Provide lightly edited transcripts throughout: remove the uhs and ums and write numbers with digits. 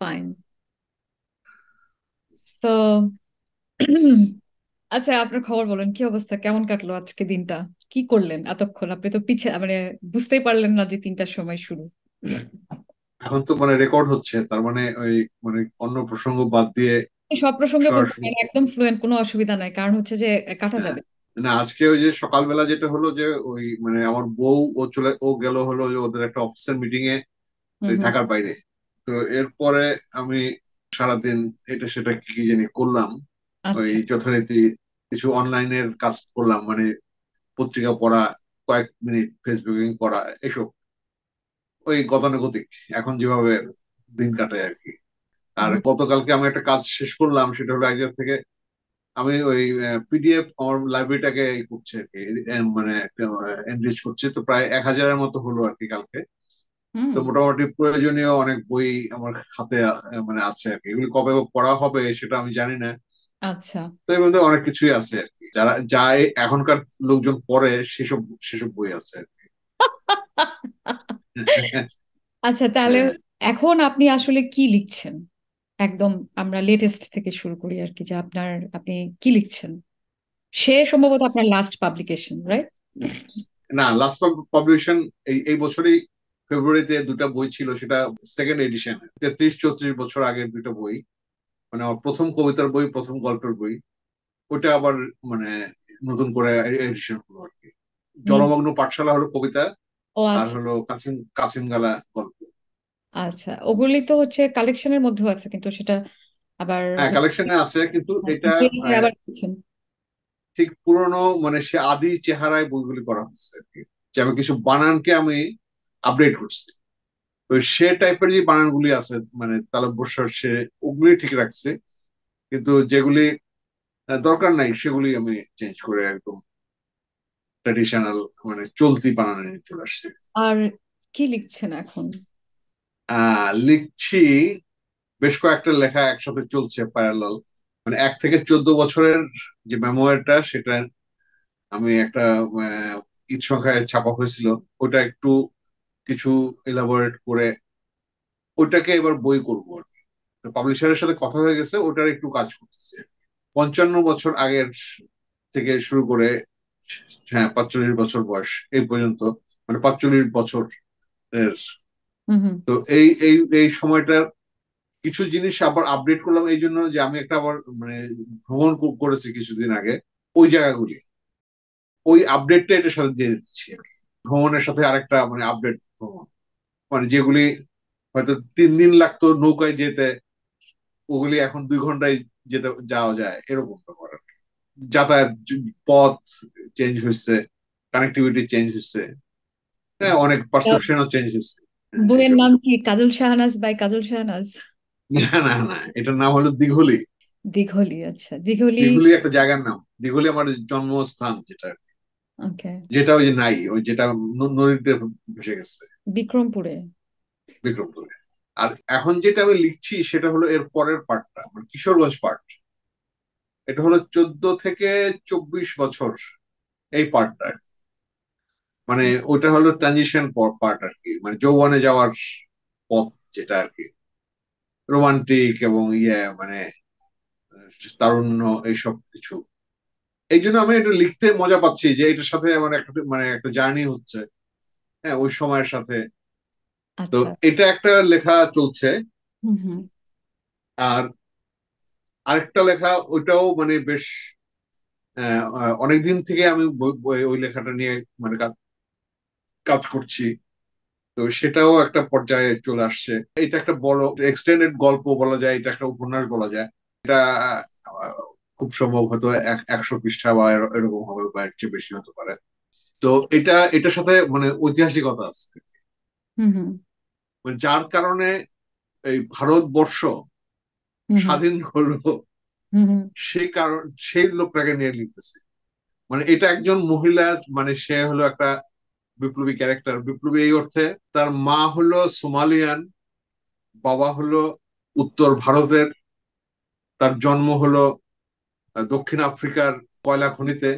Fine. তো আচ্ছা, আপনার খবর বলেন, কি অবস্থা, কেমন কাটলো আজকে দিনটা? কি করলেন এতক্ষণ? আপনি তো পিছে মানে বুঝতেই পারলেন না যে 3টার সময় শুরু। এখন তো রেকর্ড হচ্ছে, তার মানে ওই অন্য প্রসঙ্গ বাদ দিয়ে এই সব প্রসঙ্গে বলতে সরাসরি। পারেন, একদম ফ্লুয়েন্ট, কোনো অসুবিধা নাই, কারণ হচ্ছে যে কাটা হ্যাঁ। যাবে। না, আজকে ওই যে সকালবেলা যেটা হলো যে ওই আমার বউ ও গেল হলো যে ওদের একটা অফিসের মিটিং এ, হুম হুম। ঢাকার বাইরে। তো এরপরে আমি সারাদিন এটা সেটা কি কি জানি করলাম। ওই আচ্ছা। যথারীতি কিছু অনলাইনের কাজ করলাম, পত্রিকা পড়া, কয়েক মিনিট ফেসবুকিং করা, এসব ওই গতানুগতিক এখন যেভাবে দিন কাটে আর কি। আর হুম। গতকালকে আমি একটা কাজ শেষ করলাম, সেটা হলো এক জায়গা থেকে আমি ওই পিডিএফ আমার লাইব্রেরিটাকে করছে আর কি, এনরিচ করছে। তো প্রায় 1000-এর মতো হলো আর কি কালকে। হুম। তো মোটামুটি প্রয়োজনীয় অনেক বই আমার হাতে আছে আর কি। এগুলি কবে পড়া হবে সেটা আমি জানি না। আচ্ছা। তো এর মধ্যে অনেক কিছুই আছে আর কি, যারা যাই এখনকার লোকজন পড়ে সেসব সেসব বই আছে আর কি। আচ্ছা, তাহলে হ্যাঁ। এখন আপনি আসলে কি লিখছেন? একদম আমরা লেটেস্ট থেকে শুরু করি আর কি, যে আপনি কি লিখছেন? সে সম্ভবত আপনার লাস্ট পাবলিকেশন, রাইট? না, লাস্ট পাবলিকেশন এই এই বছরই ফেব্রুয়ারিতে দুটা বই ছিল, সেটা সেকেন্ড এডিশন। 33-34 বছর আগের দুটো বই, আমার প্রথম কবিতার বই, প্রথম গল্পের বই। ওটা আবার মানে নতুন করে এডিশন হলো আর কি। জলমগ্ন পাঠশালা হলো কবিতা, ও আর আচ্ছা। হলো কাচিন কাচিন গালা গল্প। আচ্ছা, ওগুলি তো হচ্ছে কালেকশনের মধ্যেও আছে, কিন্তু সেটা আবার হ্যাঁ, কালেকশনে আছে, কিন্তু এটা বইতে আহ, আবার দিচ্ছেন। ঠিক পুরনো সে আদি চেহারায় বইগুলি করা হচ্ছে আর কি। যে আমি কিছু বানানকে আমি আপডেট করছি। তো সে টাইপের যে বানানগুলি আছে, তালব্য সে, ওগুলি ঠিক রাখছে। কিন্তু যেগুলি দরকার নাই সেগুলি আমি চেঞ্জ করে একদম ট্রেডিশনাল, চলতি বানানে চলে আসছে। আর কি লিখছেন এখন? লিখছি বেশ কয়েকটা লেখা একসাথে চলছে প্যারালাল। 1 থেকে 14 বছরের যে মেমোয়ারটা, সেটা আমি একটা ঈদ সংখ্যায় ছাপা হয়েছিল। ওটা একটু কিছু এলাবোরেট করে ওটাকে এবার বই করবো আর কি। পাবলিশারের সাথে কথা হয়ে গেছে, ওটার একটু কাজ করতেছে। 55 বছর আগের থেকে শুরু করে, হ্যাঁ, 45 বছর বয়স এই পর্যন্ত, 45 বছর এর। হুম হুম। তো এই এই এই সময়টা কিছু জিনিস আবার আপডেট করলাম, এই জন্য যে আমি একটা আবার ভ্রমণ করেছি কিছুদিন আগে। ওই জায়গাগুলি, ওই আপডেটটা এটার সাথে দিয়ে দিচ্ছি আর কি। ভ্রমণের সাথে আরেকটা আপডেট ভ্রমণ, যেগুলি হয়তো 3 দিন লাগতো নৌকায় যেতে, ওগুলি এখন 2 ঘন্টায় যাওয়া যায়, এরকম ব্যাপার আর কি। যাতায়াত পথ চেঞ্জ হয়েছে, কানেক্টিভিটি চেঞ্জ হয়েছে, হ্যাঁ, অনেক তা পারসেপশনও চেঞ্জ হয়েছে। হ্যাঁ, বইয়ের এইসব। নাম কি কাজল শাহনাজ বাই কাজল শাহনাজ? না, না, না, এটার নাম হলো দিঘলি। দিঘলি, আচ্ছা, দিঘলি। দিঘলি একটা জায়গার নাম। দিঘলি আমার জন্মস্থান, যেটা ওকে। যেটা ওই যে নাই, ওই যেটা নদীতে ভেসে গেছে, বিক্রমপুরে। বিক্রমপুরে। আর এখন যেটা আমি লিখছি সেটা হলো এর পরের পার্টটা, কিশোরগঞ্জ পার্ট। এটা হলো 14 থেকে 24 বছর, এই পার্টটা। ওটা হলো ট্রানজিশন পার্ট আর কি, যৌবনে যাওয়ার পথ, যেটা আর কি রোমান্টিক এবং তারুণ্য, এইসব কিছু। এই জন্য আমি এটা লিখতে মজা পাচ্ছি, যে এটার সাথে আমার একটা জার্নি হচ্ছে, হ্যাঁ, ওই সময়ের সাথে। তো আচ্ছা। এটা একটা লেখা চলছে। হুম হুম। আর আরেকটা লেখা, ওইটাও বেশ অনেকদিন থেকে আমি ওই লেখাটা নিয়ে কাজ কাজ করছি। তো সেটাও একটা পর্যায়ে চলে আসছে। এটা একটা বড় এক্সটেন্ডেড গল্প বলা যায়, এটা একটা উপন্যাস বলা যায়। এটা আহ, খুব সম্ভব হয়তো 100 পৃষ্ঠা বা এরকম হবে, বা এর চেয়ে বেশি হতে পারে। তো এটার সাথে ঐতিহাসিকতা আছে, হুম হুম। যার কারণে এই ভারতবর্ষ হুম হুম। স্বাধীন হলো, হুম হুম। সেই কারণ, সেই লোকটাকে নিয়ে লিখতেছি। এটা একজন মহিলা, সে হলো একটা বিপ্লবী ক্যারেক্টার। বিপ্লবী এই অর্থে, তার মা হলো সোমালিয়ান, বাবা হলো উত্তর ভারতের। তার জন্ম হলো দক্ষিণ আফ্রিকার কয়লা খনিতে।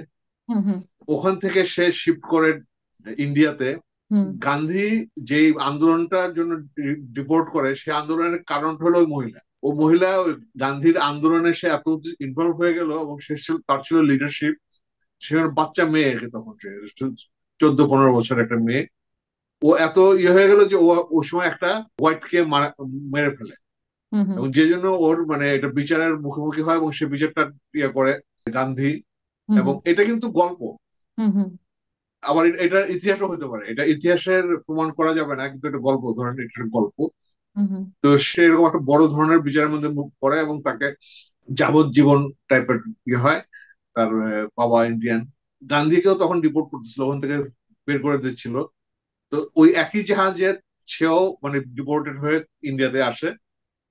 হুম হুম। ওখান থেকে সে শিফট করে ইন্ডিয়াতে। হুম গান্ধী যে আন্দোলনটার জন্য ডিপোর্ট করে, সে আন্দোলনের কারণ হলো ওই মহিলা। ও মহিলা ওই গান্ধীর আন্দোলনে সে এত ইনভলভ হয়ে গেল, এবং তার ছিল লিডারশিপ। সে ওর বাচ্চা মেয়ে, তখন সে 14-15 বছর একটা মেয়ে। ও এত ইয়ে হয়ে গেল যে ও ওই সময় একটা হোয়াইট কে মেরে ফেলে, হুম হুম এবং যে জন্য ওর মানে এটা বিচারের মুখোমুখি হয়, এবং সে বিচারটা ইয়ে করে গান্ধী। হুম এবং এটা কিন্তু গল্প, হুম হুম আবার এটা ইতিহাসও হতে পারে, এটা ইতিহাসের প্রমাণ করা যাবে না, কিন্তু এটা গল্প, ধরেন এটা একটা গল্প। হুম হুম তো সে এরকম একটা বড় ধরনের বিচারের মধ্যে মুখ পড়ে, এবং তাকে যাবজ্জীবন টাইপের ইয়ে হয়। তার বাবা ইন্ডিয়ান। গান্ধীকেও তখন ডিপোর্ট করতেছিল, ওখান থেকে বের করে দিচ্ছিল। তো ওই একই জাহাজে সেও মানে ডিপোর্টেড হয়ে ইন্ডিয়াতে আসে,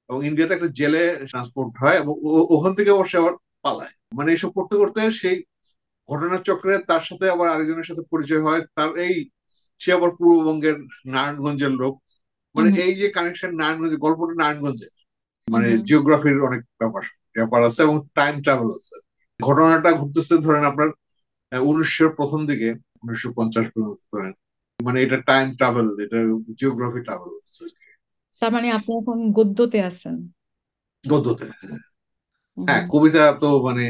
এবং ইন্ডিয়াতে একটা জেলে ট্রান্সপোর্ট হয়, এবং ওখান থেকে সে আবার পালায়। মানে এইসব করতে করতে সেই ঘটনার চক্রে তার সাথে আবার আরেকজনের সাথে পরিচয় হয় তার। সে আবার পূর্ববঙ্গের নারায়ণগঞ্জের লোক। মানে হুম এই যে কানেকশন, নারায়ণগঞ্জ গল্পটা নারায়ণগঞ্জে, হুম মানে হুম জিওগ্রাফির অনেক ব্যাপার ব্যাপার আছে, এবং টাইম ট্রাভেল আছে। ঘটনাটা ঘটতেছে ধরেন আপনার 1900 প্রথম দিকে, 1950 পর্যন্ত ধরেন। মানে এটা টাইম ট্রাভেল, এটা জিওগ্রাফি ট্রাভেল আছে আর কি। তার মানে আপনি এখন গদ্যতে আছেন? গদ্যতে, হুম হ্যাঁ। হুম। কবিতা তো মানে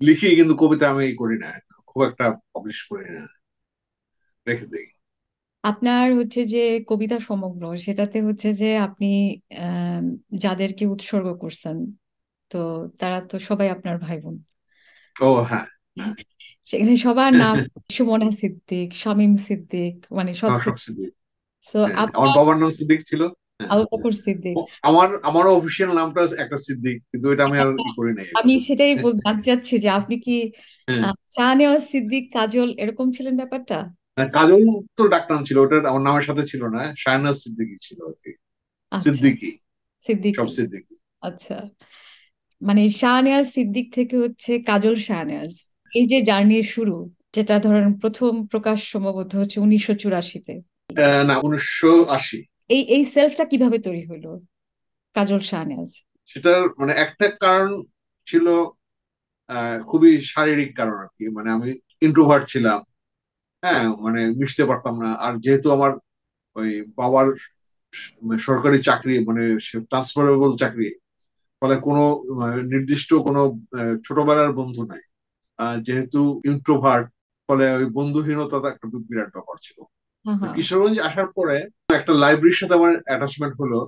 লিখি, কিন্তু কবিতা আমি করি না, খুব একটা পাবলিশ করি না, রেখে দিই। আপনার হচ্ছে যে কবিতা সমগ্র, সেটাতে হচ্ছে যে আপনি আহ যাদেরকে উৎসর্গ করছেন, তো তারা তো সবাই আপনার ভাই বোন। ও হ্যাঁ, হ্যাঁ। সেখানে সবার নাম সুমনা সিদ্দিক, শামীম সিদ্দিক, মানে সব আমার সব সিদ্দিক। সিদ্দিক। সো হ্যাঁ, আমার আপনার বাবার নাম সিদ্দিক ছিল। হ্যাঁ। আবু বকর সিদ্দিক। আমারও অফিসিয়াল নামটা একটা সিদ্দিক, কিন্তু এটা আমি আর ই করি নাই আর আমি কি। সেটাই জানতে চাচ্ছি যে আপনি কি হ্যাঁ। শাহনেওয়াজ সিদ্দিক, কাজল এরকম ছিলেন ব্যাপারটা? কাজল তো ডাকনাম ছিল, ওটা আমার নামের সাথে ছিল না, শাহনাজ সিদ্দিকী ছিল আর কি। আচ্ছা, সিদ্দিকী, সিদ্দিকী। সব সিদ্দিকী। আচ্ছা, মানে শাহনেওয়াজ সিদ্দিক থেকে হচ্ছে কাজল শাহনেওয়াজ, এই যে জার্নির শুরু, যেটা ধরেন প্রথম প্রকাশ সম্ভবত হচ্ছে 1984-তে। না, 1980। এই এই সেলফটা কিভাবে তৈরি হলো, কাজল শাহনেওয়াজ? সেটার মানে একটা কারণ ছিল, খুবই শারীরিক কারণ আর কি। মানে আমি ইন্ট্রোভার্ট ছিলাম। হ্যাঁ, মানে মিশতে পারতাম না। আর যেহেতু আমার ওই বাবার সরকারি চাকরি, মানে ট্রান্সফারেবল চাকরি, ফলে কোনো নির্দিষ্ট কোনো ছোটবেলার বন্ধু নাই। যেহেতু ইন্ট্রোভার্ট, ফলে ওই বন্ধুহীনতা একটা বিরাট ব্যাপার ছিল। হ্যাঁ তো হ্যাঁ। কিশোরগঞ্জ আসার পরে একটা লাইব্রেরির সাথে আমার অ্যাটাচমেন্ট হলো,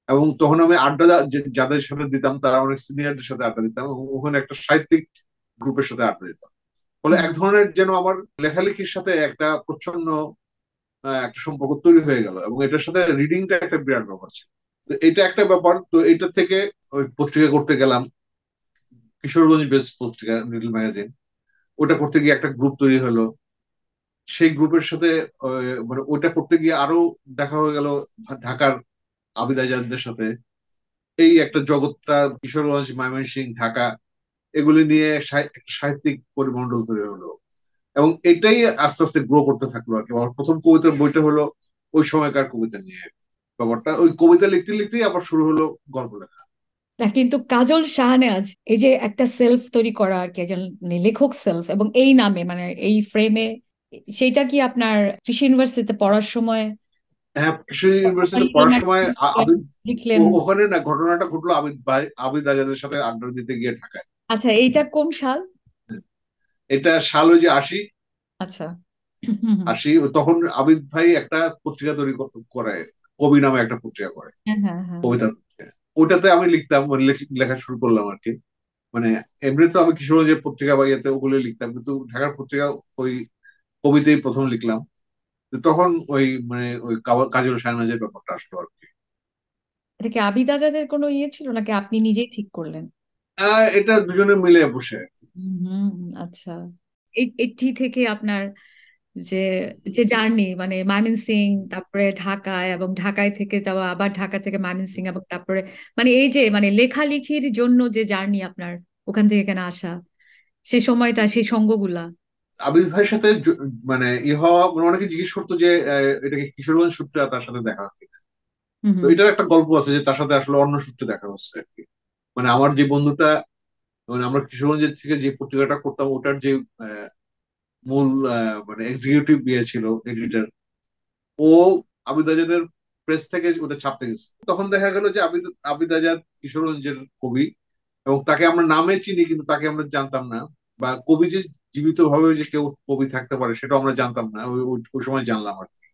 এবং তখন আমি আড্ডা যাদের সাথে দিতাম তারা অনেক সিনিয়রদের সাথে আড্ডা দিতাম, এবং ওখানে একটা সাহিত্যিক গ্রুপের সাথে আড্ডা দিতাম। ফলে হুম। এক ধরনের যেন আমার লেখালেখির সাথে একটা প্রচ্ছন্ন একটা সম্পর্ক তৈরি হয়ে গেল, এবং এটার সাথে রিডিংটা একটা বিরাট ব্যাপার ছিল। তো এটা একটা ব্যাপার। তো এটা থেকে ওই পত্রিকা করতে গেলাম, কিশোরগঞ্জ বেস পত্রিকা, লিটল ম্যাগাজিন। ওটা করতে গিয়ে একটা গ্রুপ তৈরি হলো। সেই গ্রুপের সাথে মানে ওটা করতে গিয়ে আরো দেখা হয়ে গেল ঢাকার আবিদ আজাদদের সাথে। এই একটা জগৎটা, কিশোরগঞ্জ, ময়মনসিংহ, ঢাকা, এগুলি নিয়ে একটা সাহিত্যিক পরিমণ্ডল তৈরি হলো, এবং এটাই আস্তে আস্তে গ্রো করতে থাকলো আর কি। আমার প্রথম কবিতার বইটা হলো ওই সময়কার কবিতা নিয়ে। ব্যাপারটা ওই কবিতা লিখতে লিখতেই আবার শুরু হলো গল্প লেখা। না, কিন্তু কাজল শাহনেওয়াজ, এই যে একটা সেলফ তৈরি করা আর কি, একজন মানে লেখক সেলফ, এবং এই নামে মানে এই ফ্রেমে, সেইটা কি আপনার কৃষি ইউনিভার্সিটিতে পড়ার সময় হ্যাঁ, কৃষি ইউনিভার্সিটিতে লিখলেন পড়ার নাকি সময় আবিদ, লিখলেন? ওখানে না, ঘটনাটা ঘটলো আবিদ ভাই, আবিদ আজাদের সাথে আড্ডা দিতে গিয়ে ঢাকায়। আচ্ছা, এইটা কোন সাল? এটা সাল ওই যে 80। আচ্ছা। হুম হুম। 80, তখন আবিদ ভাই একটা পত্রিকা তৈরি করে, কবি নামে একটা পত্রিকা করে, হ্যাঁ হ্যাঁ হ্যাঁ। কবিতার পত্রিকা। ওটাতে আমি লিখতাম, মানে লেখা শুরু করলাম আর কি। মানে এমনি তো আমি কিশোরগঞ্জের পত্রিকা বা ইয়েতে ওগুলো লিখতাম, কিন্তু ঢাকার পত্রিকা ওই কবিতাই প্রথম লিখলাম। তো তখন ওই মানে ওই কাজল শাহনাজের ব্যাপারটা আসলো আর কি। এটা কি আবিদ আজাদের কোনো ইয়ে ছিল, নাকি আপনি নিজেই ঠিক করলেন? এটা দুজনে মিলে বসে। হুম হুম, আচ্ছা। এটি থেকে আপনার যে যে জার্নি, মানে ময়মনসিং, তারপরে ঢাকায়, এবং ঢাকায় থেকে যাওয়া, আবার ঢাকা থেকে ময়মনসিং, এবং তারপরে মানে এই যে মানে লেখালেখির জন্য যে জার্নি আপনার, ওখান থেকে এখানে আসা, সেই সময়টা, সেই সঙ্গগুলা। আবিদ ভাইয়ের সাথে মানে হওয়া, মানে অনেকে জিজ্ঞেস করতো যে এটা কি কিশোরগঞ্জ সূত্রে তার সাথে দেখা হয় কিনা। হুম তো হুম এটার একটা গল্প আছে যে তার সাথে আসলে অন্য সূত্রে দেখা হচ্ছে আর কি। মানে আমার যে বন্ধুটা, মানে আমরা কিশোরগঞ্জের থেকে যে পত্রিকাটা করতাম, ওটার যে আহ, মূল মানে এক্সিকিউটিভ ইয়ে ছিল, এডিটর, ও আবিদ আজাদের প্রেস থেকে ওটা ছাপতে গেছে। তখন দেখা গেল যে আবিদ আবিদ আজাদ কিশোরগঞ্জের কবি, এবং তাকে আমরা নামে চিনি কিন্তু তাকে আমরা জানতাম না, বা কবি যে জীবিত ভাবে যে কেউ কবি থাকতে পারে সেটা আমরা জানতাম না, ওই সময় জানলাম আর কি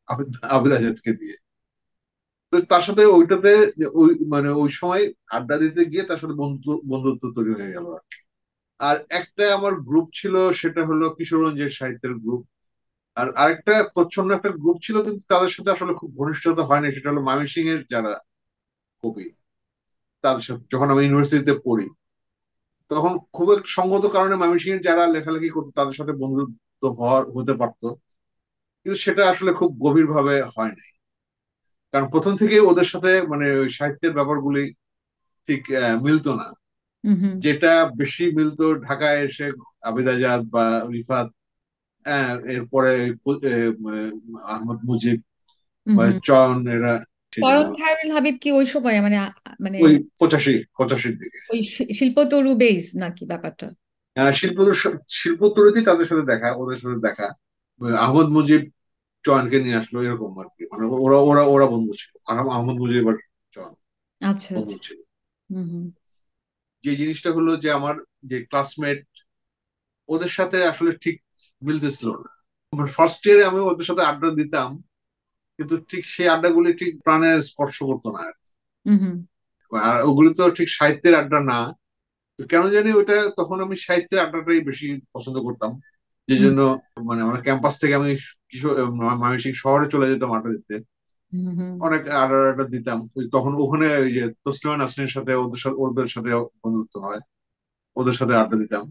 আবিদ আবিদ আজাদকে দিয়ে। তো তার সাথে ওইটাতে ওই মানে ওই সময় আড্ডা দিতে গিয়ে তার সাথে বন্ধুত্ব তৈরি হয়ে গেল আর কি। আর একটা আমার গ্রুপ ছিল, সেটা হলো কিশোরগঞ্জের সাহিত্যের গ্রুপ। আর আরেকটা প্রচ্ছন্ন একটা গ্রুপ ছিল, কিন্তু তাদের সাথে আসলে খুব ঘনিষ্ঠতা হয় না, সেটা হলো ময়মনসিংহ এর যারা কবি, তাদের সাথে যখন আমি ইউনিভার্সিটিতে পড়ি তখন খুব একটা সঙ্গত কারণে ময়মনসিংহ এর যারা লেখালেখি করতো তাদের সাথে বন্ধুত্ব হতে পারতো, কিন্তু সেটা আসলে খুব গভীর ভাবে হয় নাই। কারণ প্রথম থেকেই ওদের সাথে মানে ওই সাহিত্যের ব্যাপারগুলি ঠিক মিলতো না। হুম হুম। যেটা বেশি মিলতো ঢাকায় এসে আবিদ আজাদ বা রিফাত, এরপরে আহমদ মুজিব হুম বা হুম। চয়ন, এরা সেই জন্য করণ খায়রুল হাবিব কি ওই সময় মানে মানে ওই 85 দিকে ওই শিল্পতরু বেস নাকি ব্যাপারটা? শিল্প শিল্পতরুতেই তাদের সাথে দেখা, ওদের সাথে দেখা। আহমদ মুজিব চয়নকে নিয়ে আসলো এরকম আর কি, মানে ওরা ওরা ওরা বন্ধু ছিল, আহমদ মুজিব আর চয়ন আচ্ছা বন্ধু আচ্ছা। ছিল। হুম হুম। যে জিনিসটা হলো যে আমার যে ক্লাসমেট, ওদের সাথে আসলে ঠিক মিলতেছিল না। ফার্স্ট ইয়ারে আমি ওদের সাথে আড্ডা দিতাম, কিন্তু ঠিক সেই আড্ডাগুলি ঠিক প্রাণে স্পর্শ করতো না আর কি। হুম হুম। আর ওগুলি তো ঠিক সাহিত্যের আড্ডা না। তো কেন জানি ওইটা তখন আমি সাহিত্যের আড্ডাটাই বেশি পছন্দ করতাম, যে হুম জন্য মানে আমার ক্যাম্পাস থেকে আমি কিশোর ময়মনসিংহ শহরে চলে যেতাম আড্ডা দিতে। হুম হুম। অনেক আড্ডা আড্ডা দিতাম, তখন ওখানে ওই যে তসলিমা নাসরিনের সাথে ওদের সাথে বন্ধুত্ব হয়, ওদের সাথে আড্ডা দিতাম।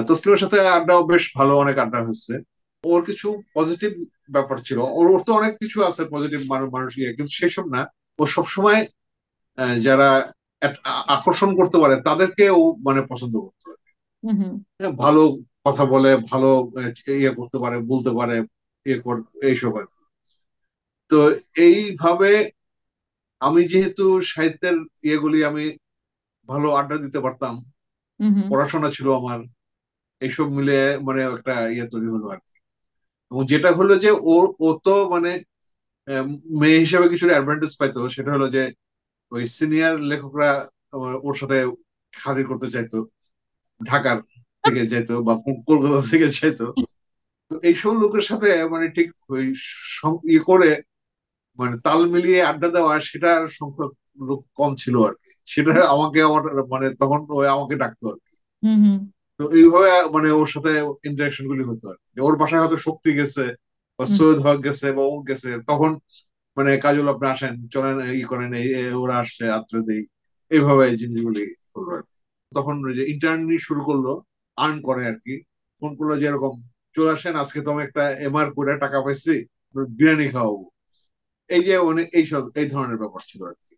তসলিমার সাথে আড্ডাও বেশ ভালো, অনেক আড্ডা হয়েছে। ওর কিছু পজিটিভ ব্যাপার ছিল, ওর তো অনেক কিছু আছে পজিটিভ মানুষ ইয়ে, কিন্তু সেসব না। ও সবসময় যারা আকর্ষণ করতে পারে তাদেরকে ও মানে পছন্দ করতো। হুম হুম। ভালো কথা বলে, ভালো ইয়ে করতে পারে, বলতে পারে, ইয়ে এইসব আর কি। তো এইভাবে আমি যেহেতু সাহিত্যের ইয়েগুলি আমি ভালো আড্ডা দিতে পারতাম, হুম হুম। পড়াশোনা ছিল আমার, এইসব মিলে মানে একটা ইয়ে তৈরি হলো আর কি। এবং যেটা হলো যে ও তো মানে আহ, মেয়ে হিসেবে কিছু অ্যাডভান্টেজ পাইতো, সেটা হলো যে ওই সিনিয়র লেখকরা ওর সাথে হাজির করতে চাইতো, ঢাকার থেকে যাইতো বা কলকাতা থেকে যাইতো। তো এইসব লোকের সাথে মানে ঠিক ওই ইয়ে করে মানে তাল মিলিয়ে আড্ডা দেওয়া, সেটার সংখ্যক লোক কম ছিল আর কি। সেটা আমাকে আমার মানে তখন ওই আমাকে ডাকতো আর কি। হুম হুম। তো এইভাবে মানে ওর সাথে ইন্টারাকশন গুলি হতো আর কি। ওর বাসায় হয়তো শক্তি গেছে বা হুম। সৈয়দ হক গেছে বা ও গেছে, তখন মানে কাজল আপনি আসেন, চলেন ই করেন, ওরা আসছে আত্রে দেই, এইভাবে এই জিনিসগুলি হলো আর কি। তখন ওই যে ইন্টার্নি শুরু করলো, আর্ন করে আর কি। ফোন করলো যে এরকম চলে আসেন, আজকে তো আমি একটা এমআর করে টাকা পাইছি, বিরিয়ানি খাওয়াবো। এই যে মানে এইসব এই ধরনের ব্যাপার ছিল আর কি।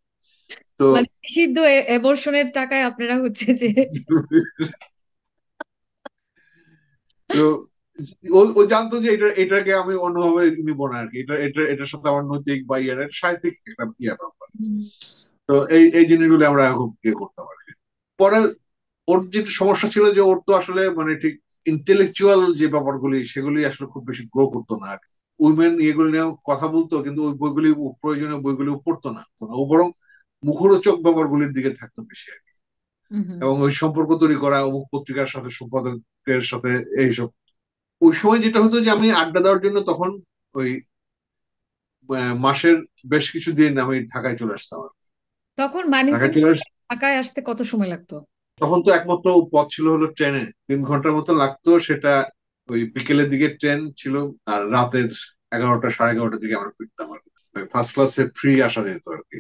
তো মানে নিষিদ্ধ এবর্ষণের টাকায় আপনারা হচ্ছে যে তো ও ও জানতো যে এটাকে আমি অন্যভাবে নিব না আর কি, এটার সাথে আমার নৈতিক বা ইয়ার সাহিত্যিক একটা ইয়ে ব্যাপার। হুম তো এই জিনিসগুলো আমরা খুব ইয়ে করতাম আর কি। পরে ওর যেটা সমস্যা ছিল যে ওর তো আসলে মানে ঠিক ইন্টেলেকচুয়াল যে ব্যাপারগুলি সেগুলি আসলে খুব বেশি গ্রো করতো না আর কি। উইমেন এগুলো নিয়ে কথা বলতো, কিন্তু ওই বইগুলি প্রয়োজনীয় বইগুলি পড়তো না। তো ও বরং মুখরোচক ব্যাপারগুলির দিকে থাকতো বেশি আর কি। হুম হুম। এবং ওই সম্পর্ক তৈরি করা অমুক পত্রিকার সাথে সম্পাদকের সাথে এইসব। ওই সময় যেটা হতো যে আমি আড্ডা দেওয়ার জন্য তখন ওই মাসের বেশ কিছু দিন আমি ঢাকায় চলে আসতাম আর কি। তখন ঢাকায় মাইমিংসিং চলে ঢাকায় আসতে কত সময় লাগতো? তখন তো একমাত্র পথ ছিল হলো ট্রেনে, 3 ঘন্টার মতো লাগতো সেটা। ওই বিকেলের দিকে ট্রেন ছিল, আর রাতের 11টা সাড়ে 11টার দিকে আমরা ফিরতাম আর কি। ফার্স্ট ক্লাসে ফ্রি আসা যেত আর কি,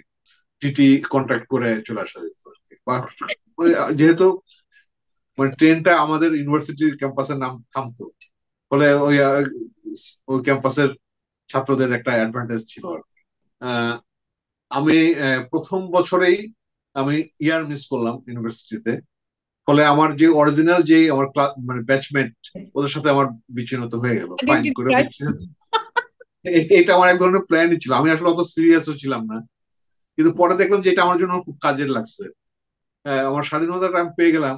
টিটি কন্ট্যাক্ট করে চলে আসা যেত আর কি। ওই যেহেতু মানে ট্রেনটা আমাদের ইউনিভার্সিটির ক্যাম্পাসের নাম থামতো, ফলে ওই ওই ক্যাম্পাসের ছাত্রদের একটা অ্যাডভান্টেজ ছিল আর কি। আহ, আমি প্রথম বছরেই আমি ইয়ার মিস করলাম ইউনিভার্সিটিতে। ফলে আমার যে অরিজিনাল যে আমার মানে ব্যাচমেট, ওদের সাথে আমার বিচ্ছিন্নতা হয়ে গেল, ফাইন আইডেন্টিটি করে ক্রাইসিস। বিচ্ছিন্ন। এটা আমার এক ধরনের প্ল্যানই ছিল, আমি আসলে অত সিরিয়াসও ছিলাম না, কিন্তু পরে দেখলাম যে এটা আমার জন্য খুব কাজের লাগছে। আমার স্বাধীনতাটা আমি পেয়ে গেলাম,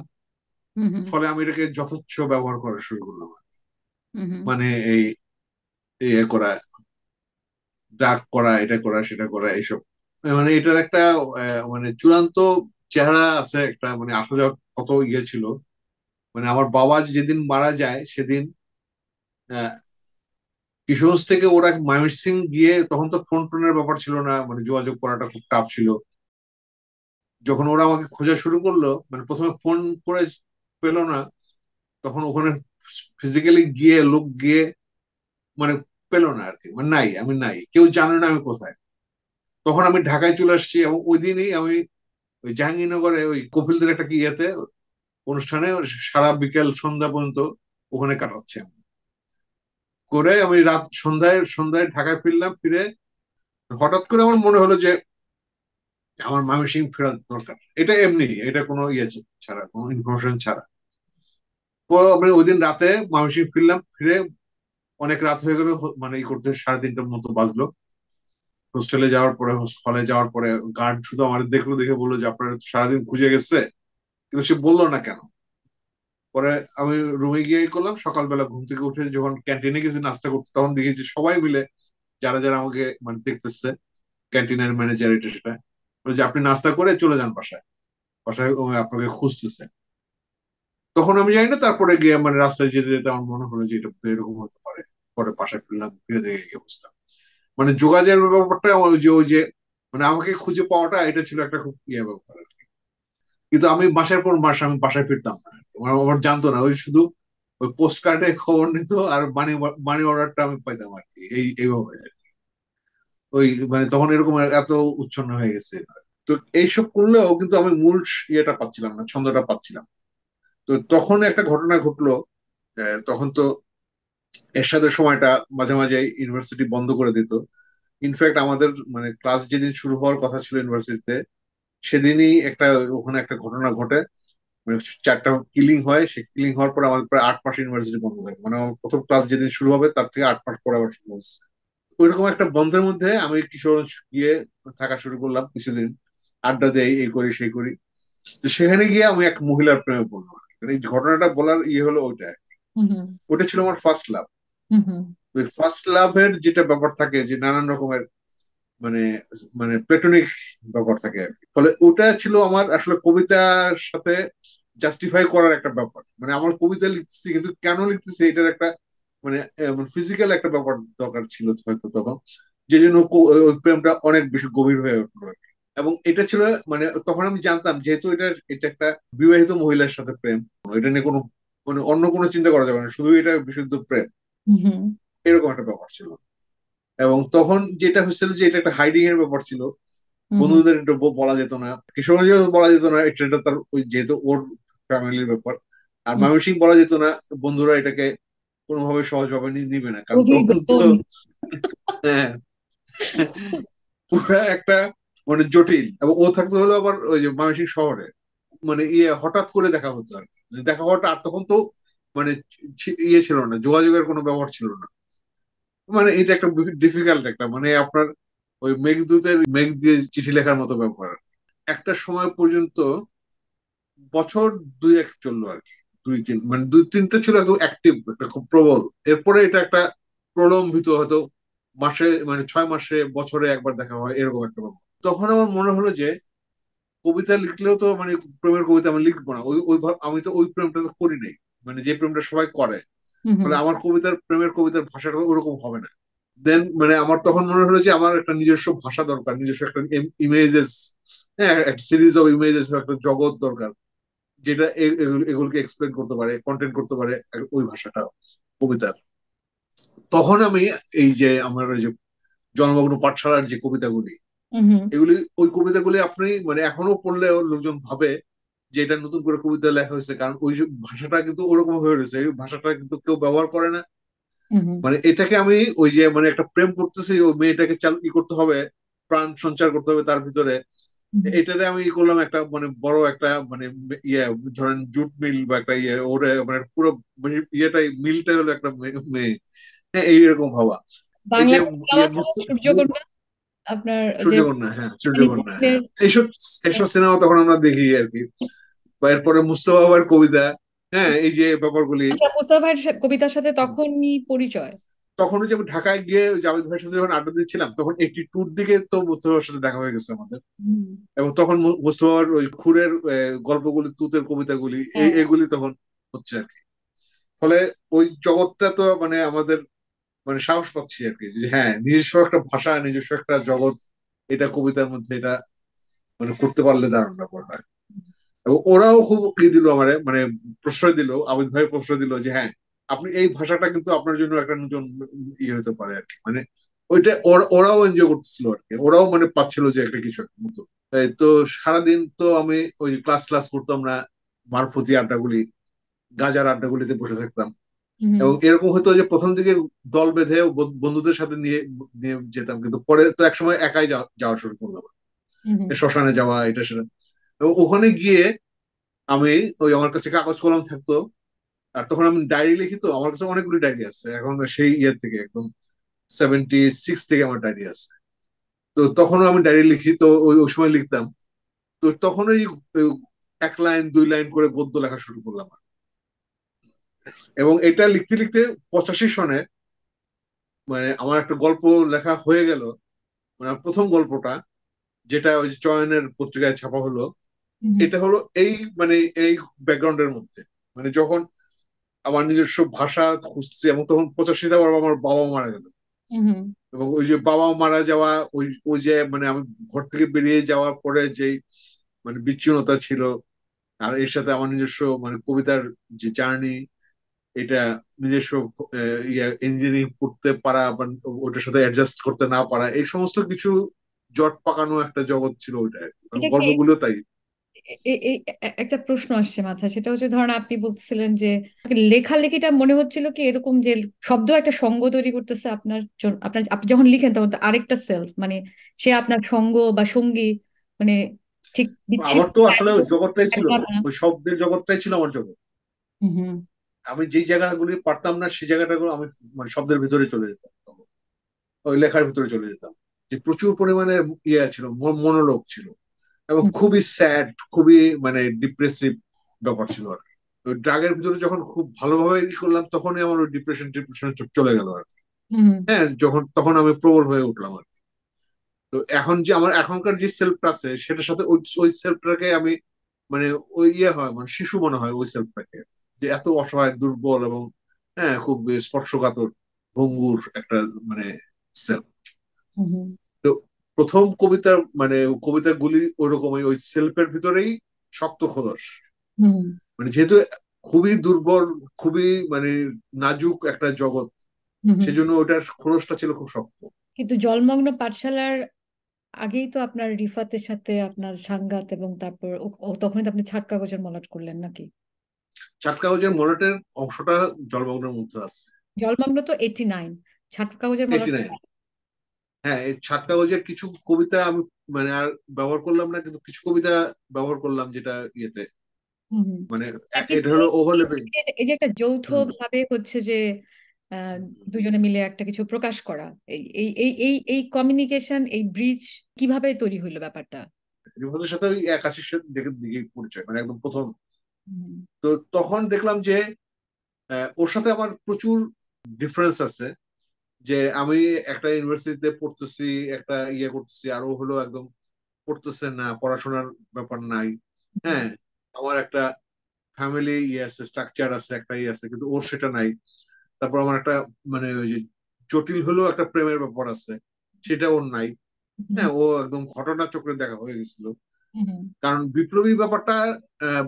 হুম হুম। ফলে আমি এটাকে যথেচ্ছ ব্যবহার করা শুরু করলাম। হুম হুম। মানে এই ইয়ে করা, ড্রাগ করা, এটা করা, সেটা করা, এইসব। মানে এটার একটা মানে চূড়ান্ত চেহারা আছে একটা, মানে আসলে কত ইয়ে ছিল। মানে আমার বাবা যেদিন মারা যায় সেদিন কিশোরগঞ্জ থেকে ওরা ময়মনসিংহ গিয়ে, তখন তো ফোন টোনের ব্যাপার ছিল না, মানে যোগাযোগ করাটা খুব টাফ ছিল। যখন ওরা আমাকে খোঁজা শুরু করলো, মানে প্রথমে ফোন করে পেলো না, তখন ওখানে ফিজিক্যালি গিয়ে লোক গিয়ে মানে পেলো না আর কি, মানে নাই, আমি নাই, কেউ জানে না আমি কোথায়। তখন আমি ঢাকায় চলে আসছি, এবং ওই দিনই আমি ওই জাহাঙ্গীরনগরে ওই কপিলদের একটা কি ইয়েতে অনুষ্ঠানে সারা বিকেল সন্ধ্যা পর্যন্ত ওখানে কাটাচ্ছি আমি। করে আমি রাত সন্ধ্যায় সন্ধ্যায় ঢাকায় ফিরলাম। ফিরে হঠাৎ করে আমার মনে হলো যে আমার ময়মনসিংহ ফেরা দরকার। এটা এমনি, এটা কোনো ইয়ে ছাড়া, কোনো ইনফরমেশন ছাড়া। তো আমি ওই দিন রাতে ময়মনসিংহ ফিরলাম। ফিরে অনেক রাত হয়ে গেল, মানে এই করতে 3:30টার মতো বাজলো। হোস্টেলে যাওয়ার পরে, হলে যাওয়ার পরে গার্ড শুধু আমার দেখলো, দেখে বললো যে আপনারা তো সারাদিন খুঁজে গেছে, কিন্তু সে বললো না কেন। পরে আমি রুমে গিয়ে করলাম, সকালবেলা ঘুম থেকে উঠে যখন ক্যান্টিনে গেছি নাস্তা করতে, তখন দেখেছি সবাই মিলে, যারা যারা আমাকে মানে দেখতেছে, ক্যান্টিনের ম্যানেজার এটা সেটা, বলে যে আপনি নাস্তা করে চলে যান বাসায়, বাসায় ও আপনাকে খুঁজতেছে। তখন আমি জানি না, তারপরে গিয়ে মানে রাস্তায় যেতে যেতে আমার মনে হলো যে এটা তো এরকম হতে পারে। পরে বাসায় ফিরলাম, ফিরে দেখে কি অবস্থা। মানে যোগাযোগের ব্যাপারটা ওই যে মানে আমাকে খুঁজে পাওয়াটা, এটা ছিল একটা খুব ইয়ে ব্যাপার আর কি। কিন্তু আমি মাসের পর মাস আমি বাসায় ফিরতাম না আর কি। আমার জানতো না, ওই শুধু ওই পোস্ট কার্ডে খবর নিত, আর মানি মানি অর্ডারটা আমি পাইতাম আর কি, এইভাবে আর কি। ওই মানে তখন এরকম এত উচ্ছন্ন হয়ে গেছে। তো এইসব করলেও কিন্তু আমি মূল ইয়েটা পাচ্ছিলাম না, ছন্দটা পাচ্ছিলাম। তো তখন একটা ঘটনা ঘটলো। তখন তো এরশাদের সময়টা মাঝে মাঝে ইউনিভার্সিটি বন্ধ করে দিত। ইনফ্যাক্ট আমাদের মানে ক্লাস যেদিন শুরু হওয়ার কথা ছিল ইউনিভার্সিটিতে, সেদিনই একটা ওখানে একটা ঘটনা ঘটে। মানে 4টা কিলিং হয়, সে কিলিং হওয়ার পর আমাদের প্রায় 8 মাস ইউনিভার্সিটি বন্ধ থাকে। মানে আমার প্রথম ক্লাস যেদিন শুরু হবে তার থেকে 8 মাস পরে আবার শুরু হচ্ছে। ওইরকম একটা বন্ধের মধ্যে আমি কিশোরগঞ্জ গিয়ে থাকা শুরু করলাম কিছুদিন। আড্ডা দেই, এই করি সেই করি। তো সেখানে গিয়ে আমি এক মহিলার প্রেমে পড়লাম আর কি। মানে এই ঘটনাটা বলার ইয়ে হলো ওইটা। হুম হুম ওটা ছিল আমার ফার্স্ট লাভ। হুম হুম ওই ফার্স্ট লাভের যেটা ব্যাপার থাকে, যে নানান রকমের মানে মানে প্লেটোনিক ব্যাপার থাকে আর কি। ফলে ওটা ছিল আমার আসলে কবিতার সাথে জাস্টিফাই করার একটা ব্যাপার। মানে আমার কবিতা লিখতেছি, কিন্তু কেন লিখতেছি এটার একটা মানে ফিজিক্যাল একটা ব্যাপার দরকার ছিল হয়তো তখন। যে জন্য ওই প্রেমটা অনেক বেশি গভীর হয়ে উঠলো আর কি। এবং এটা ছিল মানে তখন আমি জানতাম, যেহেতু এটা একটা বিবাহিত মহিলার সাথে প্রেম, এটা নিয়ে কোনো মানে অন্য কোনো চিন্তা করা যাবে না, শুধু এটা বিশুদ্ধ প্রেম, হুম এরকম একটা ব্যাপার ছিল। এবং তখন যেটা হচ্ছিল যে এটা একটা হাইডিং এর ব্যাপার ছিল। হুম হুম বন্ধুদের এটা বলা যেত না, কিশোরগঞ্জে বলা যেত না, এটা তার ওই যেহেতু ওর ফ্যামিলির ব্যাপার। আর হুম। ময়মনসিংহ বলা যেত না, বন্ধুরা এটাকে কোনোভাবে সহজভাবে নিবে না, কারণ খুবই তখন তো গোপন। হ্যাঁ, পুরা একটা মানে জটিল। এবং ও থাকতে হলো আবার ওই যে ময়মনসিংহ শহরে, মানে ইয়ে হঠাৎ করে দেখা হতো আর কি। দেখা হওয়াটা, আর তখন তো মানে ইয়ে ছিল না, যোগাযোগের কোনো ব্যবহার ছিল না। মানে এটা একটা ডিফিকাল্ট একটা, মানে আপনার ওই মেঘদূতের মেঘ দিয়ে চিঠি লেখার মতো ব্যবহার আর কি। একটা সময় পর্যন্ত বছর দুই এক চললো আর কি। দুই তিন মানে দুই তিনটা ছিল একদম অ্যাক্টিভ, একটা খুব প্রবল। এরপরে এটা একটা প্রলম্বিত, হয়তো মাসে মানে 6 মাসে বছরে একবার দেখা হয়, এরকম একটা ব্যাপার। তখন আমার মনে হলো যে কবিতা লিখলেও তো মানে প্রেমের কবিতা আমি লিখবো না, আমি তো ওই প্রেমটা তো করি নাই, মানে যে প্রেমটা সবাই করে। হুম হুম ফলে আমার প্রেমের কবিতার ভাষাটা ওরকম হবে না। দেন মানে আমার তখন মনে হলো যে আমার একটা নিজস্ব ভাষা দরকার, নিজস্ব একটা ইমেজেস, হ্যাঁ, একটা সিরিজ অফ ইমেজেস, একটা জগৎ দরকার, যেটা এগুলোকে এক্সপ্লেন করতে পারে, কন্টেন্ট করতে পারে ওই ভাষাটা কবিতার। তখন আমি এই যে আমার ওই যে জন্মগ্ন পাঠশালার যে কবিতাগুলি, হুম হুম। এগুলি ওই কবিতাগুলি আপনি মানে এখনো পড়লে লোকজন ভাবে যে এটা নতুন করে কবিতা লেখা হয়েছে, কারণ ওই যে ভাষাটা কিন্তু ওরকম হয়ে রয়েছে, এই ভাষাটা কিন্তু কেউ ব্যবহার করে না। হুম হুম মানে এটাকে আমি ওই যে মানে একটা প্রেম করতেছি, ওই মেয়েটাকে চাল করতে হবে, প্রাণ সঞ্চার করতে হবে তার ভিতরে। হুম। এটারে আমি করলাম একটা মানে বড় একটা মানে ইয়ে, ধরেন জুট মিল বা একটা ইয়ে, ওরে মানে পুরো ইয়েটাই মিলটাই হলো একটা মেয়ে। হ্যাঁ, এইরকম ভাবা। এই বাংলা যে সিনেমা ইয়ে আছে না, সূর্যকন্যা, আপনার যে সূর্যকন্যা, হ্যাঁ সূর্যকন্যা, নিতিনের। হ্যাঁ। এইসব এইসব সিনেমা তখন আমরা দেখি আর কি। বা এরপরে মুস্তফা বাবার কবিতা, হ্যাঁ, এই যে ব্যাপারগুলি। আচ্ছা, মুস্তাফা ভাইয়ের কবিতার সাথে তখনই পরিচয়। তখন ওই যে আমি ঢাকায় গিয়ে ওই জাভেদ ভাইয়ের সাথে যখন আড্ডা দিচ্ছিলাম, তখন 82 দিকে তো মুস্তফার সাথে দেখা হয়ে গেছে আমাদের। হুম। এবং তখন মুস্তফার ওই খুরের গল্পগুলি, তুতের কবিতাগুলি, হ্যাঁ। এগুলি তখন হচ্ছে আর কি। ফলে ওই জগৎটা তো মানে আমাদের মানে সাহস পাচ্ছি আর কি, যে হ্যাঁ নিজস্ব একটা ভাষা, নিজস্ব একটা জগৎ, এটা কবিতার মধ্যে এটা মানে করতে পারলে দারুণ ব্যাপার হয়। এবং ওরাও খুব দিল আমারে, মানে প্রশ্রয় দিল, আবিদ ভাই প্রশ্রয় দিল যে হ্যাঁ আপনি এই ভাষাটা কিন্তু আপনার জন্য একটা নতুন ইয়ে হতে পারে আর কি। মানে ওইটা ওরাও এনজয় করতেছিল আর কি, ওরাও মানে পাচ্ছিল যে একটা কিছু একটা মতো। এই তো সারাদিন তো আমি ওই ক্লাস ক্লাস করতাম না, মারফতি আড্ডাগুলি, গাজার আড্ডাগুলিতে বসে থাকতাম। হুম। এবং এরকম হতো যে প্রথম দিকে দল বেঁধে বন্ধুদের সাথে নিয়ে নিয়ে যেতাম, কিন্তু পরে তো একসময় একাই যাওয়া শুরু করলাম, হুম। শ্মশানে যাওয়া এটা সেটা। এবং ওখানে গিয়ে আমি ওই আমার কাছে কাগজ কলম থাকতো, আর তখন আমি ডায়েরি লিখি, তো আমার কাছে অনেকগুলি ডায়েরি আছে এখন, সেই ইয়ার থেকে একদম 76 থেকে আমার ডায়েরি আছে। তো তখনও আমি ডায়েরি লিখি, তো ওই ওই সময় লিখতাম। তো তখন ওই ওই 1 লাইন 2 লাইন করে গদ্য লেখা শুরু করলাম। এবং এটা লিখতে লিখতে 85 সনে মানে আমার একটা গল্প লেখা হয়ে গেল। মানে আমার প্রথম গল্পটা, যেটা ওই যে চয়নের পত্রিকায় ছাপা হলো, হুম। এটা হলো এই মানে এই ব্যাকগ্রাউন্ডের মধ্যে। মানে যখন আমার নিজস্ব ভাষা খুঁজছি, এবং তখন 85তে আবার আমার বাবা মারা গেল। হুম। এবং ওই যে বাবা মারা যাওয়া, ওই ওই যে মানে আমি ঘর থেকে বেরিয়ে যাওয়ার পরে যেই মানে বিচ্ছিন্নতা ছিল, আর এর সাথে আমার নিজস্ব মানে কবিতার যে জার্নি, এটা নিজস্ব ইয়া ইঞ্জিনিয়ারিং পড়তে পারা বা ওটার সাথে অ্যাডজাস্ট করতে না পারা, এই সমস্ত কিছু জট পাকানো একটা জগৎ ছিল ওইটা আর কি। এটা কি গল্পগুলো তাই। একটা প্রশ্ন আসছে মাথায়, সেটা হচ্ছে ধরেন আপনি বলছিলেন যে লেখালেখিটা মনে হচ্ছিল কি এরকম যে শব্দ একটা সঙ্গ তৈরি করতেছে আপনার জন্য, আপনার আপনি যখন লিখেন তখন তো আরেকটা সেলফ, মানে সে আপনার সঙ্গ বা সঙ্গী, মানে ঠিক বিচ্ছিন্ন আমার তো আসলে ওই জগৎটাই ছিল, জায়গা না। ওই শব্দের জগৎটাই ছিল আমার জগৎ। হুম। আমি যেই জায়গাগুলি পারতাম না সেই জায়গাটাগুলো আমি মানে শব্দের ভিতরে চলে যেতাম, ওই লেখার ভিতরে চলে যেতাম। যে প্রচুর পরিমাণে ইয়ে ছিল, মনোলোগ ছিল, এবং হুম। খুবই স্যাড, খুবই মানে ডিপ্রেসিভ ব্যাপার ছিল আর কি। ওই ড্রাগের ভিতরে যখন খুব ভালোভাবে ই করলাম, তখনই আমার ওই ডিপ্রেশন চলে গেল আর কি। হুম। হ্যাঁ, যখন তখন আমি প্রবল হয়ে উঠলাম আর কি। তো এখন যে আমার এখনকার যে সেলফটা আছে, সেটার সাথে ওই ওই সেলফটাকে আমি মানে ওই ইয়ে হয়, মানে শিশু মনে হয় ওই সেলফটাকে, যে এত অসহায়, দুর্বল, এবং হ্যাঁ খুব স্পর্শকাতর, ভঙ্গুর একটা মানে সেলফ। হুম। হুম। তো প্রথম কবিতার মানে কবিতাগুলি ওইরকমই, ওই সেলফের ভিতরেই শক্ত খোলস। হুম। মানে যেহেতু খুবই দুর্বল, খুবই মানে নাজুক একটা জগৎ, হুম। হুম। সেজন্য ওটার খোলসটা ছিল খুব শক্ত। কিন্তু জলমগ্ন পাঠশালার আগেই তো আপনার রিফাতের সাথে আপনার সাঙ্গাত, এবং তারপর তখনই তো আপনি ছাট কাগজের মলাট করলেন নাকি? চাট কাগজের মলাটের অংশটা জলমগ্নের মধ্যে আছে। জলমগ্ন তো 89, ছাট কাগজের মলাট। 89। হ্যাঁ, এই চাট কাগজের কিছু কবিতা আমি মানে আর ব্যবহার করলাম না, কিন্তু কিছু কবিতা ব্যবহার করলাম, যেটা ইয়েতে হুম। হুম। মানে এটা কিন্তু হলো এই ওভারল্যাপিং। এই যে একটা যৌথ হুম। ভাবে হচ্ছে যে দুজনে মিলে একটা কিছু প্রকাশ করা, এই এই এই এই এই কমিউনিকেশন, এই ব্রিজ কিভাবে তৈরি হইলো ব্যাপারটা? রিফাতের সাথে ওই 81 সাল দিকে পরিচয়, মানে একদম প্রথম। হুম। তো তখন দেখলাম যে ওর সাথে আমার প্রচুর ডিফারেন্স আছে। যে আমি একটা ইউনিভার্সিটিতে পড়তেছি, একটা ইয়ে করতেছি, আর ও হলো একদম পড়তেছে না, পড়াশোনার ব্যাপার নাই। হুম। হ্যাঁ, আমার একটা ফ্যামিলি ইয়ে আছে, স্ট্রাকচার আছে, একটা ইয়ে আছে, কিন্তু ওর সেটা নাই। তারপর আমার একটা মানে ওই যে জটিল হলেও একটা প্রেমের ব্যাপার আছে, সেটা ওর নাই। হুম। হ্যাঁ, ও একদম ঘটনা চক্রে দেখা হয়ে গেছিল। হুম। কারণ বিপ্লবী ব্যাপারটা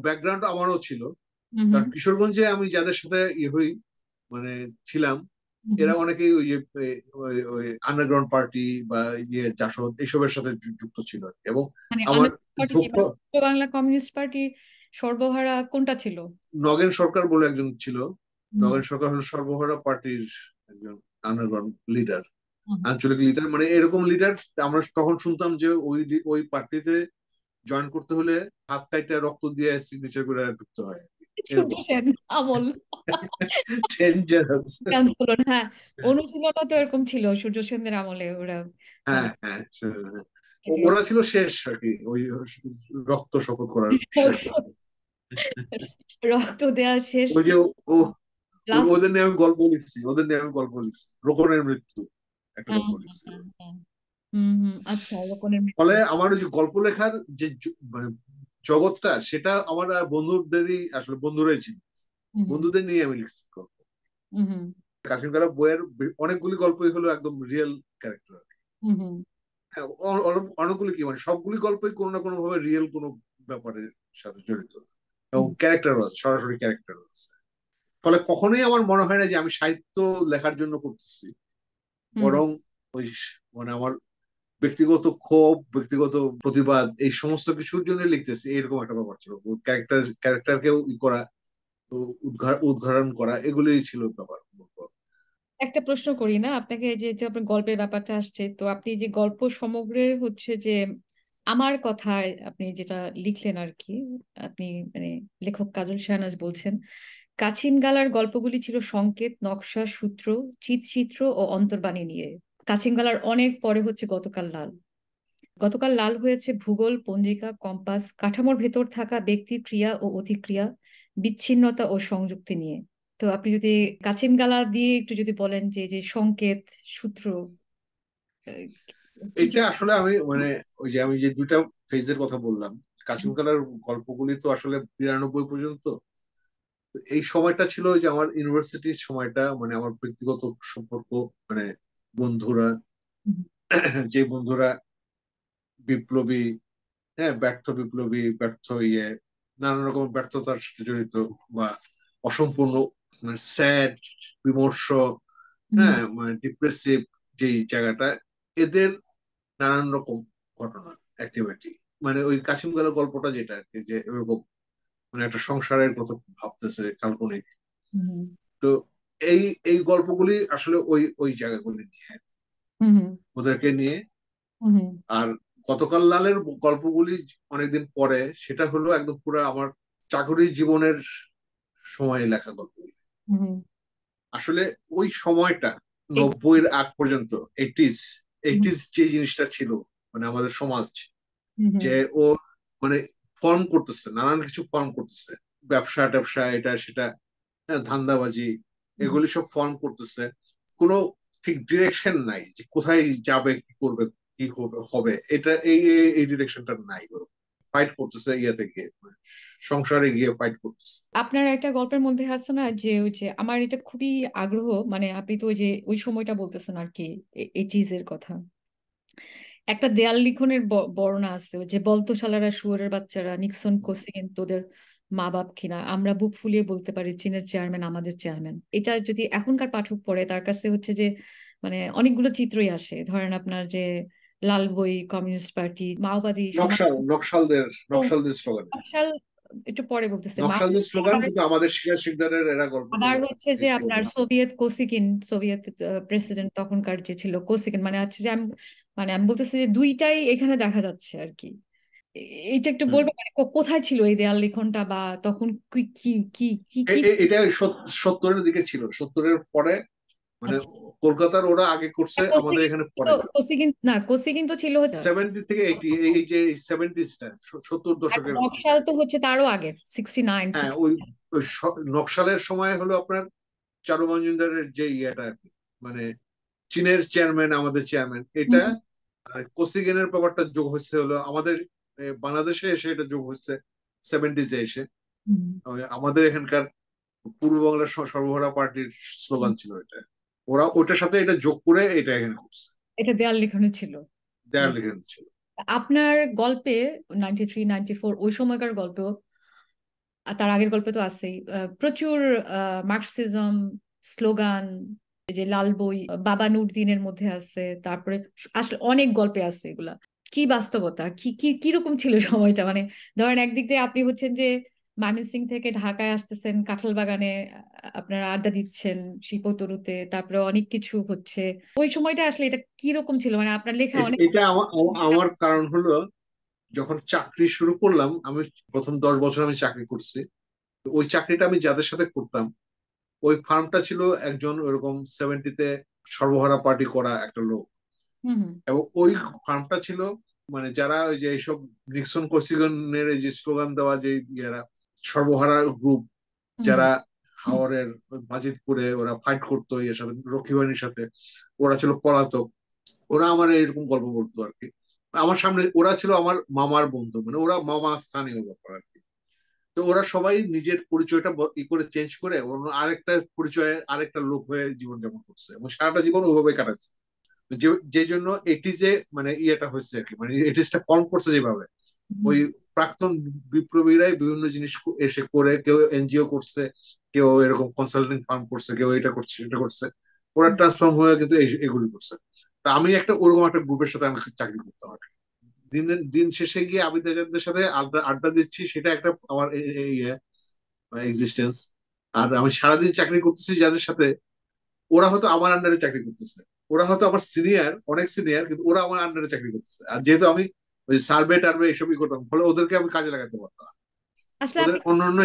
ব্যাকগ্রাউন্ড আমারও ছিল। হুম। হুম। কারণ কিশোরগঞ্জে আমি যাদের সাথে ইয়ে হই মানে ছিলাম, হুম। এরা অনেকেই ওই যে ওই আন্ডারগ্রাউন্ড পার্টি বা ইয়ে জাসদ এইসবের সাথে যুক্ত ছিল আর কি। এবং মানে আমার আনন্দ পার্টি কি, ঝোঁক, মানে পূর্ব বাংলা কমিউনিস্ট পার্টি, সর্বহারা কোনটা ছিল? নগেন সরকার বলে একজন ছিল। হুম। নগেন সরকার হলো সর্বহারা পার্টির একজন আন্ডারগ্রাউন্ড লিডার, হুম। আঞ্চলিক লিডার, মানে এরকম লিডার। আমরা তখন শুনতাম যে ওই ওই পার্টিতে জয়েন করতে হলে হাত কাইটা রক্ত দিয়ে সিগনেচার করে ঢুকতে হয় আর কি। সূর্য এরকম সেন আমল ডেঞ্জারাস। আন্দোলন, হ্যাঁ। অনুশীলনও তো এরকম ছিল সূর্য সেনের আমলে, ওরা মানে হ্যাঁ হ্যাঁ, ওরা ছিল শেষ আর কি, ওই রক্ত শপথ করার শেষ। রক্ত দেওয়া শেষ। ওই যে ও লাস্ট। ওদের নিয়ে আমি গল্প লিখছি, রোকনের মৃত্যু একটা হ্যাঁ গল্প হ্যাঁ লিখছি। হ্যাঁ হ্যাঁ। হুম হুম, আচ্ছা, রোকনের মৃত্যু। ফলে আমার ওই যে গল্প লেখার যে মানে জগৎটা, সেটা আমার বন্ধুদেরই আসলে বন্ধুরাই ছিল, হুম হুম বন্ধুদের নিয়ে আমি লিখছি গল্প। হুম হুম কাশিম কারা বইয়ের অনেকগুলি গল্পই হলো একদম রিয়েল ক্যারেক্টার। হুম হুম হ্যাঁ, অনেকগুলি কি মানে সবগুলি গল্পই কোনো না কোনো ভাবে রিয়েল কোনো ব্যাপারের সাথে জড়িত, এবং হুম ক্যারেক্টারও আছে, সরাসরি ক্যারেক্টারও আছে। ফলে কখনোই আমার মনে হয় না যে আমি সাহিত্য লেখার জন্য করতেছি, হুম বরং ওই মানে আমার ব্যক্তিগত ক্ষোভ, ব্যক্তিগত প্রতিবাদ, এই সমস্ত কিছুর জন্য লিখতেছি, এরকম একটা ব্যাপার ছিল। ক্যারেক্টারকেও ই করা, উদ্ঘাটন করা, এগুলোই ছিল ব্যাপার। একটা প্রশ্ন করি না আপনাকে, যে যে আপনার গল্পের ব্যাপারটা আসছে, তো আপনি যে গল্প সমগ্রের হচ্ছে যে আমার কথায় আপনি যেটা লিখলেন আর কি, আপনি মানে লেখক কাজল শাহনাজ বলছেন, কাছিম গালার গল্পগুলি ছিল সংকেত, নকশা, সূত্র, চিত্রচিত্র ও অন্তর্বাণী নিয়ে। কাছিম গালার অনেক পরে হচ্ছে গতকাল লাল। গতকাল লাল হয়েছে ভূগোল, পঞ্জিকা, কম্পাস, কাঠামোর ভেতর থাকা ব্যক্তির ক্রিয়া ও অতিক্রিয়া, বিচ্ছিন্নতা ও সংযুক্তি নিয়ে। তো আপনি যদি কাছিম গালা দিয়ে একটু যদি বলেন যে যে সংকেত, সূত্র, আহ, কি কি। এটা আসলে আমি মানে ওই যে আমি যে দুইটা ফেজের কথা বললাম, কাশিম কালার গল্পগুলি তো আসলে 92 পর্যন্ত। তো এই সময়টা ছিল ওই যে আমার ইউনিভার্সিটির সময়টা, মানে আমার ব্যক্তিগত সম্পর্ক, মানে বন্ধুরা, হুম যে বন্ধুরা বিপ্লবী, হ্যাঁ ব্যর্থ বিপ্লবী, ব্যর্থ নানান রকম ব্যর্থতার সাথে জড়িত, বা অসম্পূর্ণ, মানে স্যাড, বিমর্ষ, হুম হ্যাঁ মানে ডিপ্রেসিভ যেই জায়গাটা, এদের নানান রকম ঘটনা, অ্যাক্টিভিটি, মানে ওই কাশিম গেলা গল্পটা যেটা আর কি, যে ওরকম মানে একটা সংসারের কথা ভাবতেছে কাল্পনিক। হুম তো এই এই গল্পগুলি আসলে ওই ওই জায়গাগুলি নিয়ে, হুম ওদেরকে নিয়ে। হুম আর গতকাল লালের গল্পগুলি অনেকদিন পরে, সেটা হলো একদম পুরো আমার চাকরি জীবনের সময়ে লেখা গল্পগুলি। হুম আসলে ওই সময়টা, এই 90-এর আগ পর্যন্ত, এইটিস, হুম যে জিনিসটা ছিল, মানে আমাদের সমাজ, হুম যে ও মানে ফর্ম করতেছে, নানান কিছু ফর্ম করতেছে, ব্যবসা ট্যাবসা, এটা সেটা, হ্যাঁ, ধান্দাবাজি, হুম এগুলি সব ফর্ম করতেছে। কোনো ঠিক ডিরেকশন নাই যে কোথায় যাবে, কি করবে, কি হবে হবে, এটা এই ডিরেকশনটা নাই। ফাইট করতেছে ইয়াতে গিয়ে, মানে সংসারে গিয়ে ফাইট করতেছে। আপনার একটা গল্পের মধ্যে আছে না যে ওই যে আমার এটা খুবই আগ্রহ, মানে আপনি তো ওই যে ওই সময়টা বলতেছেন আর কি, এইটিজ এর কথা। একটা দেয়াল লিখনের বর্ণনা আছে, ওই যে বলতো শালারা শুয়োরের বাচ্চারা, নিক্সন কোসিগিন তোদের মা বাপ কিনা, আমরা বুক ফুলিয়ে বলতে পারি চীনের চেয়ারম্যান আমাদের চেয়ারম্যান। এটা যদি এখনকার পাঠক পড়ে, তার কাছে হচ্ছে যে মানে অনেকগুলো চিত্রই আসে, ধরেন আপনার যে লাল বই, কমিউনিস্ট পার্টি, মাওবাদী সমাজ। নকশালদের স্লোগান, নকশাল একটু পরে বলতেছে, নকশালদের মাওবাদী স্লোগান, আবার, কিন্তু আমাদের শিকদারের এরা গল্প আবার করে হচ্ছে এই যে আপনার স্লোগান। সোভিয়েত কোসিকিন, সোভিয়েত প্রেসিডেন্ট তখনকার যে ছিল কোসিকিন, মানে হচ্ছে যে আমি মানে আমি বলতেছি যে দুইটাই এখানে দেখা যাচ্ছে আর কি। এইটা একটু হুম। বলবো মানে কোথায় ছিল এই দেয়াল লিখনটা, বা তখন কি কি কি কি কি। এটা 70-এর দিকে ছিল, 70-এর পরে, মানে আচ্ছা, কলকাতার ওরা আগে করছে, আমাদের কোসিকিন এখানে তো, পরে। কোসিকিন না, কোসিকিন তো ছিল হচ্ছে 70 থেকে 80, এই যে 70-টা, 70 দশকের কথা। নকশাল তো হচ্ছে তারও আগের 69 হ্যাঁ, 60। ওই নকশালের সময় হলো আপনার চারু মজুমদারের যে ইয়েটা আর কি, মানে চীনের চেয়ারম্যান আমাদের চেয়ারম্যান, এটা। হুম আর কোসিগেনের ব্যাপারটা যোগ হচ্ছে হলো আমাদের বাংলাদেশে এসে, এটা যোগ হচ্ছে 70-এ এসে। হুম আমাদের এখানকার পূর্ব বাংলার সর্বহারা পার্টির হুম। স্লোগান ছিল এটা, ওরা ওইটার সাথে এটা যোগ করে এটা এখানে করছে, এটা দেয়াল লিখনে ছিল। দেয়াল লিখে ছিল। আপনার গল্পে 93 94 ওই সময়কার গল্প, আর তার আগের গল্পে তো আছেই, প্রচুর মার্কসিজম স্লোগান, এই যে লাল বই, বাবা নূরদিনের মধ্যে আছে, তারপরে আসলে অনেক গল্পে আছে এগুলা। কি বাস্তবতা, কি কি কিরকম ছিল সময়টা, মানে ধরেন একদিক দিয়ে আপনি হচ্ছেন যে ময়মনসিংহ থেকে ঢাকায় আসতেছেন, কাঁঠাল বাগানে আপনারা আড্ডা দিচ্ছেন, শিল্পতরুতে, তারপরে অনেক কিছু হচ্ছে। ওই সময়টা আসলে এটা কিরকম ছিল, মানে আপনার লেখা অনেক। এটা আমার কারণ হলো, যখন চাকরি শুরু করলাম আমি, প্রথম 10 বছর আমি চাকরি করছি। তো ওই চাকরিটা আমি যাদের সাথে করতাম, ওই ফার্মটা ছিল একজন ওইরকম 70-তে সর্বহারা পার্টি করা একটা লোক। হুম হুম এবং ওই ফার্মটা ছিল, মানে যারা ওই যে এইসব নিক্সন কোসিগনের এই যে স্লোগান দেওয়া যে ইয়ারা, সর্বহারা গ্রুপ, হুম যারা হুম, হাওরের বাজিতপুরে ওরা ফাইট করতো এর সাথে, রক্ষী বাহিনীর সাথে। ওরা ছিল পলাতক। ওরা আমার এরকম গল্প বলতো আর কি। আমার সামনে ওরা ছিল আমার মামার বন্ধু, মানে ওরা মামা স্থানীয় ব্যাপার আর কি। তো ওরা সবাই নিজের পরিচয়টা ই করে চেঞ্জ করে অন্য আরেকটা পরিচয়ে আরেকটা লোক হয়ে জীবনযাপন করছে এবং সারাটা জীবন ওইভাবে কাটাচ্ছে। যে যে জন্য এটিজে মানে ইয়েটা হচ্ছে আর কি, মানে এটিসটা ফর্ম করছে যেভাবে, হুম, ওই প্রাক্তন বিপ্লবীরাই বিভিন্ন জিনিস এসে করে, কেউ এনজিও করছে, কেউ এরকম কনসাল্টিং ফার্ম করছে, কেউ এটা করছে সেটা করছে, ওরা হুম। ট্রান্সফর্ম হয়ে কিন্তু এগুলি করছে। তা আমি একটা ওরকম একটা গ্রুপের সাথে আমি চাকরি করতাম আর কি। দিনের দিন শেষে গিয়ে আবিদারদের সাথে আড্ডা আড্ডা দিচ্ছি, সেটা একটা আমার ইয়ে এক্সিস্টেন্স। আর আমি সারাদিন চাকরি করতেছি যাদের সাথে, ওরা হয়তো আমার আন্ডারে চাকরি করতেছে, ওরা হয়তো আমার সিনিয়র, অনেক সিনিয়র, কিন্তু ওরা আমার আন্ডারে চাকরি করতেছে। আর যেহেতু আমি ওই সার্ভে টার্ভে এসবই করতাম, ফলে ওদেরকে আমি কাজে লাগাতে পারতাম। আসলে ওদের আপনি অন্যান্য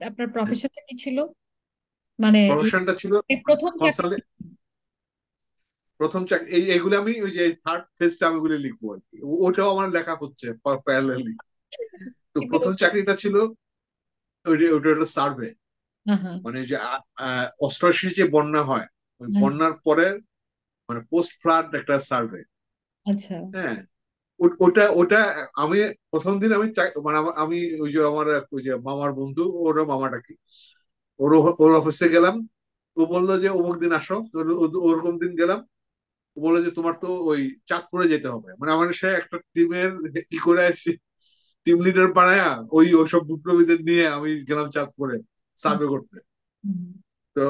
আপনার প্রফেশনটা কি ছিল, মানে প্রফেশনটা ছিল এই প্রথম চাকরি? কনসালটেন্ট। প্রথম চাকরি এইগুলো আমি ওই যে থার্ড ফেজটা আমি ওগুলো লিখবো আর কি, ওটাও আমার লেখা হচ্ছে প্যারালালি। তো প্রথম চাকরিটা ছিল ওটা হলো সার্ভে। হ্যাঁ, হ্যাঁ, মানে যে 88 যে বন্যা হয়, ওই হ্যাঁ, বন্যার পরে মানে পোস্ট ফ্লাড একটা সার্ভে। আচ্ছা। হ্যাঁ, ওটা ওটা আমি প্রথম দিন আমি মানে আমি ওই যে আমার ওই যে মামার বন্ধু, ওরও মামাটা কি, ওর ওর অফিসে গেলাম। ও বললো যে অমুক দিন আসো, ওরকম দিন গেলাম। ও বললো যে তোমার তো ওই চাঁদপুরে যেতে হবে, মানে আমার সে একটা টিমের কি করে আসছি, টিম লিডার বানায়া ওইসব বিপ্লবীদের নিয়ে আমি গেলাম চাঁদপুরে হুম, সার্ভে করতে। হুম। তো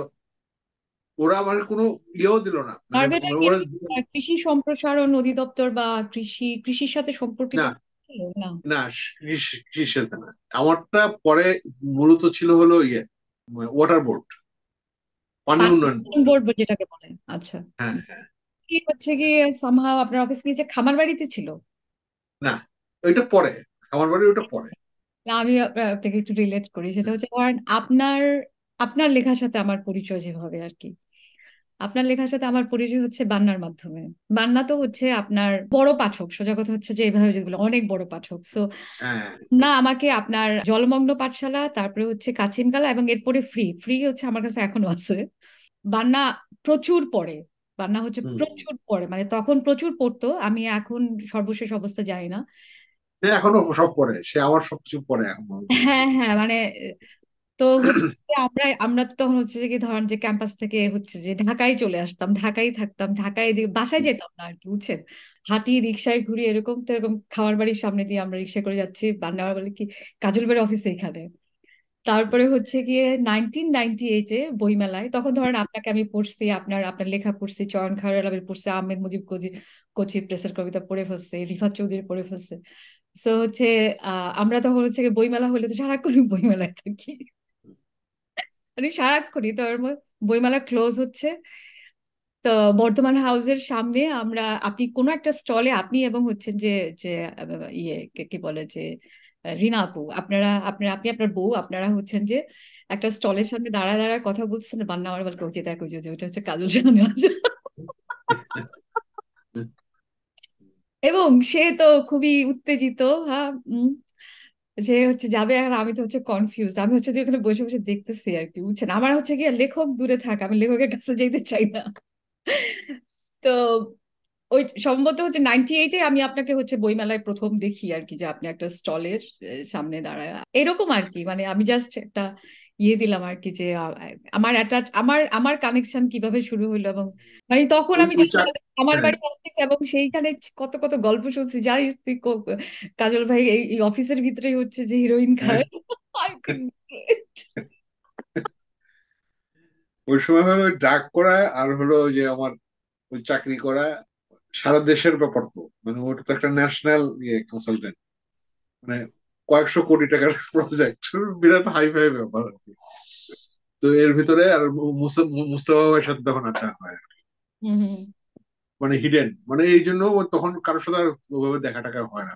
ওরা আমার কোনো ইয়েও দিল না, মানে সার্ভেটা কি ওরা ওই, কৃষি সম্প্রসারণ অধিদপ্তর বা কৃষির সাথে সম্পর্কিত না ছিল না? না কিসের না। আমারটা পরে মূলত ছিল হলো ইয়ে ওয়াটার বোর্ড, পানি পানি উন্নয়ন বোর্ড। বোর্ড যেটাকে বলে, আচ্ছা। হ্যাঁ হ্যাঁ। কি হচ্ছে কি, সামহাও আপনার অফিস কি যে খামার বাড়িতে ছিল? না, ওইটা পরে, আমার বাড়ি ওটা পরে। না, আমি আপনাকে একটু রিলেট করি, সেটা হচ্ছে কারণ আপনার আপনার লেখার সাথে আমার পরিচয় যেভাবে আর কি, আপনার লেখার সাথে আমার পরিচয় হচ্ছে বান্নার মাধ্যমে। বান্না তো হচ্ছে আপনার বড় পাঠক, সোজা কথা হচ্ছে যে এইভাবে যেগুলো অনেক বড় পাঠক। সো হ্যাঁ না, আমাকে আপনার জলমগ্ন পাঠশালা, তারপরে হচ্ছে কাছিমকালা, এবং এরপরে ফ্রি ফ্রি হচ্ছে আমার কাছে এখনো আছে। বান্না প্রচুর পড়ে, বান্না হচ্ছে হম। প্রচুর পড়ে, মানে তখন প্রচুর পড়তো, আমি এখন সর্বশেষ অবস্থা জানি না। সে এখনো সব পরে, সে আমার সবকিছু পরে এখন বলতে গেলে। হ্যাঁ, হ্যাঁ, মানে তো হচ্ছে যে আমরা আমরা তো তখন হচ্ছে যে কি ধরেন যে ক্যাম্পাস থেকে হচ্ছে যে ঢাকায় চলে আসতাম, ঢাকায় থাকতাম, ঢাকায় এদিকে বাসায় যেতাম না আর কি, বুঝছেন? হাঁটি, রিক্সায় ঘুরি, এরকম তো এরকম খাওয়ার বাড়ির সামনে দিয়ে আমরা রিক্সা করে যাচ্ছি, বান্নাবার বলে কি কাজল বের অফিসে এখানে। তারপরে হচ্ছে গিয়ে 1998-এ বইমেলায়, তখন ধরেন আপনাকে আমি পড়ছি, আপনার আপনার লেখা পড়ছি, চয়ন খায়রুল পড়ছে, আহমেদ মুজিব কচি প্রেসের কবিতা পড়ে ফেলছে, রিফাত চৌধুরী পড়ে ফেলছে। সো হচ্ছে আমরা তখন হচ্ছে গিয়ে বইমেলা হলে তো সারাক্ষণ বইমেলায় থাকি, মানে সারাক্ষণই তো বইমেলা ক্লোজ হচ্ছে। তো বর্ধমান হাউসের সামনে আমরা, আপনি কোনো একটা স্টলে, আপনি এবং হচ্ছেন যে যে ইয়ে কি বলে যে রিনা আপু, আপনি আপনার বউ, আপনারা হচ্ছেন যে একটা স্টলের সামনে দাঁড়ায় দাঁড়ায় কথা বলছেন, বান্না আমার বলকে ওই যে দেখ, ওই যে ওইটা হচ্ছে কাজল শাহানি আছে। এবং সে তো খুবই উত্তেজিত, হ্যাঁ, যে হচ্ছে যাবে, আর আমি তো হচ্ছে কনফিউজ, আমি হচ্ছে যে ওখানে বসে বসে দেখতেছি আর কি, বুঝছেন? আমার হচ্ছে কি লেখক দূরে থাক, আমি লেখকের কাছে যেতে চাই না। তো ওই সম্ভবত হচ্ছে 98-এ আমি আপনাকে হচ্ছে বইমেলায় প্রথম দেখি আর কি, যে আপনি একটা স্টলের সামনে দাঁড়ায় এরকম আর কি, মানে আমি জাস্ট একটা ইয়ে দিলাম আর কি, যে আমার অ্যাটাচ, আমার আমার কানেকশন কিভাবে শুরু হলো, এবং মানে তখন ওই আমি ওই জানি চাক না, আমার হ্যাঁ। বাড়ি অফিস, এবং সেইখানে কত কত গল্প শুনছি, জানিস তুই কাজল ভাই এই অফিসের ভিতরেই হচ্ছে যে হিরোইন হ্যাঁ, খায়। I couldn't relate. ওই সময় হলো ডাক করা আর হলো ওই যে আমার ওই চাকরি করা, সারা দেশের ব্যাপার তো, মানে ওটা তো একটা ন্যাশনাল ইয়ে কনসালটেন্ট, মানে কয়েকশো কোটি টাকার প্রজেক্ট, বিরাট হাই ফাই ব্যাপার আর কি। তো এর ভিতরে আর মুস্তফা ভাইয়ের সাথে তখন আড্ডা হয়, হুম, হুম, মানে হিডেন, মানে এই জন্য ও তখন কারোর সাথে আর ওভাবে দেখা টাকা হয় না,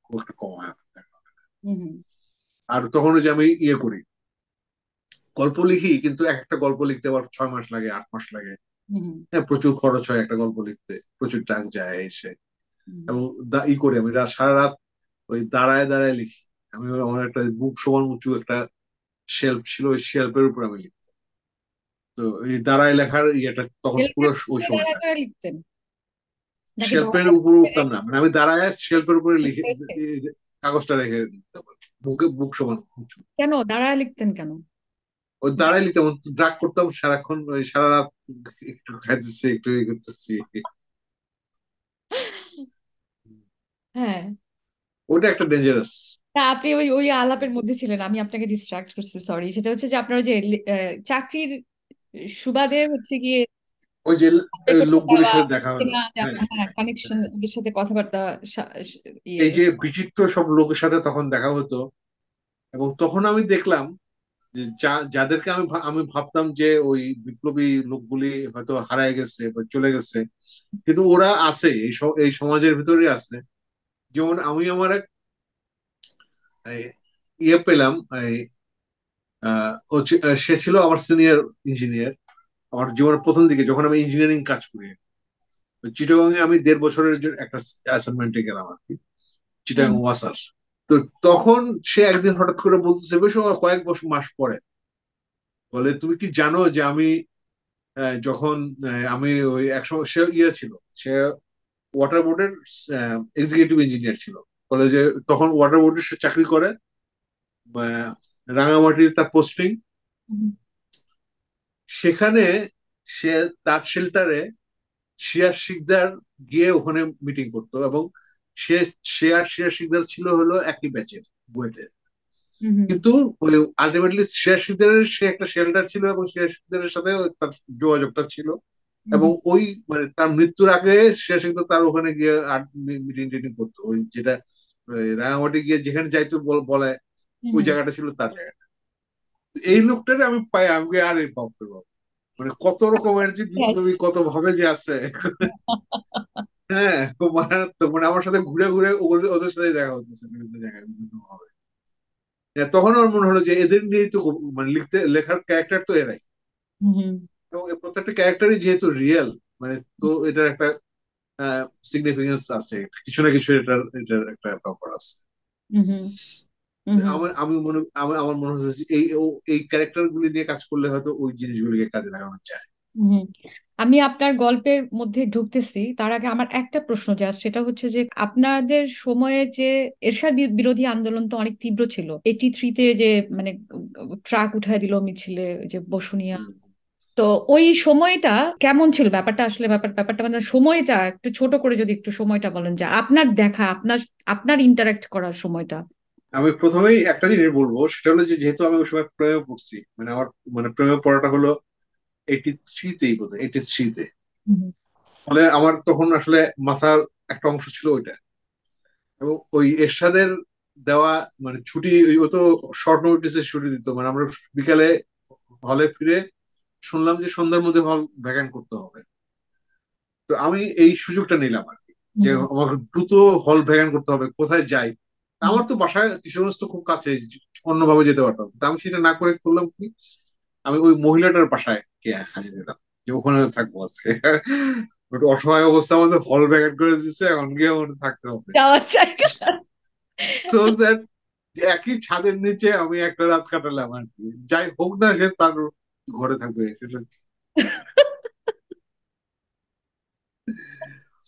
খুব একটা কম হয় দেখা। হুম, হুম, আর তখন ওই যে আমি ইয়ে করি, গল্প লিখি, কিন্তু একটা গল্প লিখতে আবার 6 মাস লাগে, 8 মাস লাগে। হুম, হ্যাঁ, প্রচুর খরচ হয় একটা গল্প লিখতে, প্রচুর টাক যায় এসে। হুম, এবং ই করি আমি সারা রাত ওই দাঁড়ায় দাঁড়ায় লিখি। আমি আমার একটা বুক সমান উঁচু একটা শেলফ ছিল, ওই শেলফের উপর আমি লিখতাম। তো এই দাঁড়ায় লেখার ইয়েটা তখন পুরো ওই সময়টা দাঁড়ায় লিখতেন নাকি শেলফের দাঁড়ায় উপরে উঠতাম না, মানে আমি দাঁড়ায় শেলফের উপরে লিখে রেখে? কাগজটা রেখে দিতাম আর কি। বুকে বুক সমান উঁচু। কেন দাঁড়ায় লিখতেন কেন? ওই দাঁড়ায় লিখতাম, ড্রাগ করতাম সারাক্ষণ, ওই সারা রাত একটু খাইতেছি একটু ইয়ে করতেছি। হ্যাঁ। ওটা একটা ডেঞ্জারাস। তা আপনি ওই ওই আলাপের মধ্যে ছিলেন, আমি আপনাকে ডিস্ট্রাক্ট করছি, সরি। সেটা হচ্ছে যে আপনার ওই যে চাকরির সুবাদে হচ্ছে গিয়ে ওই যে করতে লোকগুলির যাওয়া, সাথে দেখা হলো। চেনা হ্যাঁ, জানা, হ্যাঁ, কানেকশন, ওদের সাথে কথাবার্তা, ইয়ে। এই যে বিচিত্র সব লোকের সাথে তখন দেখা হতো, এবং তখন আমি দেখলাম যে যাদেরকে আমি ভাবতাম যে ওই বিপ্লবী লোকগুলি হয়তো হারায় গেছে বা চলে গেছে, কিন্তু ওরা আছে, এই সমাজের ভিতরে আছে। যেমন আমি আমার এক এই, ইয়ে পেলাম, এই সে ছিল আমার সিনিয়র ইঞ্জিনিয়ার আমার জীবনের প্রথম দিকে, যখন আমি ইঞ্জিনিয়ারিং কাজ করি। চিটাগাং এ আমি 1.5 বছরের জন্য একটা অ্যাসাইনমেন্টে গেলাম আর কি, চিটাগাং হুম ওয়াসার। তো তখন সে একদিন হঠাৎ করে বলতেছে, বেশ কয়েক বছর মাস পরে, বলে তুমি কি জানো যে আমি যখন আমি ওই একসময় সে ইয়ে ছিল, সে ওয়াটার বোর্ডের এক্সিকিউটিভ ইঞ্জিনিয়ার ছিল। বলে যে তখন ওয়াটার বোর্ডে সে চাকরি করে, রাঙামাটির তার পোস্টিং। হুম সেখানে সে তার শেল্টারে শিয়ার শিকদার গিয়ে ওখানে মিটিং করতো, এবং সে শিয়ার শিকদার ছিল হলো একই ব্যাচের, বুয়েটের। হুম কিন্তু ওই আলটিমেটলি শিয়ার শিকদারের সে একটা শেল্টার ছিল, এবং শিয়ার শিকদারের সাথে তার যোগাযোগটা ছিল। এবং হুম ওই মানে তার মৃত্যুর আগে শেষ কিন্তু তার ওখানে গিয়ে মিটিং টিটিং করতো, ওই যেটা ওই রাঙামাটি গিয়ে যেখানে যাইতো বলে ওই হুম জায়গাটা ছিল তার জায়গা। এই লোকটারে আমি পাই, আমি কই, আরে বাপরে বাপ, মানে কত রকমের যে হুম। বিপ্লবী কত ভাবে যে আছে। হ্যাঁ, খুব মারাত্মক, মানে আমার সাথে ঘুরে ঘুরে ওদের সাথে দেখা হচ্ছে বিভিন্ন জায়গায় বিভিন্ন ভাবে। হ্যাঁ, তখন আমার মনে হলো যে এদের নিয়েই তো মানে লেখার ক্যারেক্টার তো এরাই, হুম এবং এই প্রত্যেকটা ক্যারেক্টারই যেহেতু রিয়েল, মানে তো এটার একটা সিগনিফিকেন্স আছে, কিছু না কিছু এটার এটার একটা ব্যাপার আছে। হুম হুম হুম। আমার মনে হচ্ছে যে এই ক্যারেক্টার গুলি নিয়ে কাজ করলে হয়তো ওই জিনিসগুলিকে কাজে লাগানো যায়। হুম। আমি আপনার গল্পের মধ্যে ঢুকতেছি, তার আগে আমার একটা প্রশ্ন জাস্ট, সেটা হচ্ছে যে আপনাদের সময়ে যে এরশাদ বিরোধী আন্দোলন তো অনেক তীব্র ছিল, 83-তে যে মানে ট্রাক উঠায় দিল মিছিলে, যে বসুনিয়া। হুম। তো ওই সময়টা কেমন ছিল? ব্যাপারটা আসলে ব্যাপারটা মানে সময়টা একটু ছোট করে যদি একটু সময়টা বলেন, যে আপনার দেখা, আপনার আপনার ইন্টারাক্ট করার সময়টা। আমি প্রথমেই একটা জিনিস বলবো, সেটা হলো যে যেহেতু আমি ওই সময় প্রেমে পড়ছি, মানে আমার মানে প্রেমে পড়াটা হলো 83-তেই, বোধ হয় 83-তে। হুম ফলে আমার তখন আসলে মাথার একটা অংশ ছিল ওইটা। এবং ওই এরশাদের দেওয়া মানে ছুটি, ও তো শর্ট নোটিসে ছুটি দিত, মানে আমরা বিকালে হলে ফিরে শুনলাম যে সন্ধ্যার মধ্যে হল ভ্যাকান্ট করতে হবে। তো আমি এই সুযোগটা নিলাম আর কি, যে হুম আমাকে দ্রুত হল ভ্যাকান্ট করতে হবে, কোথায় যাই। হুম। আমার তো বাসায় কিশোরগঞ্জ তো খুব কাছে, অন্যভাবে যেতে পারতাম, তা আমি সেটা না করে করলাম কি, আমি ওই মহিলাটার বাসায় গিয়ে হাজির দিলাম, যে ওখানে থাকবো আজকে। ওটা অসহায় অবস্থা, আমাদের হল ভ্যাকান্ট করে দিচ্ছে, এখন গিয়ে ওখানে থাকতে হবে। যাওয়ার জায়গা। সো দ্যাট, যে একই ছাদের নিচে আমি একটা রাত কাটালাম আর কি। যাই হোক না, সে তার ঘরে থাকবে সেটা।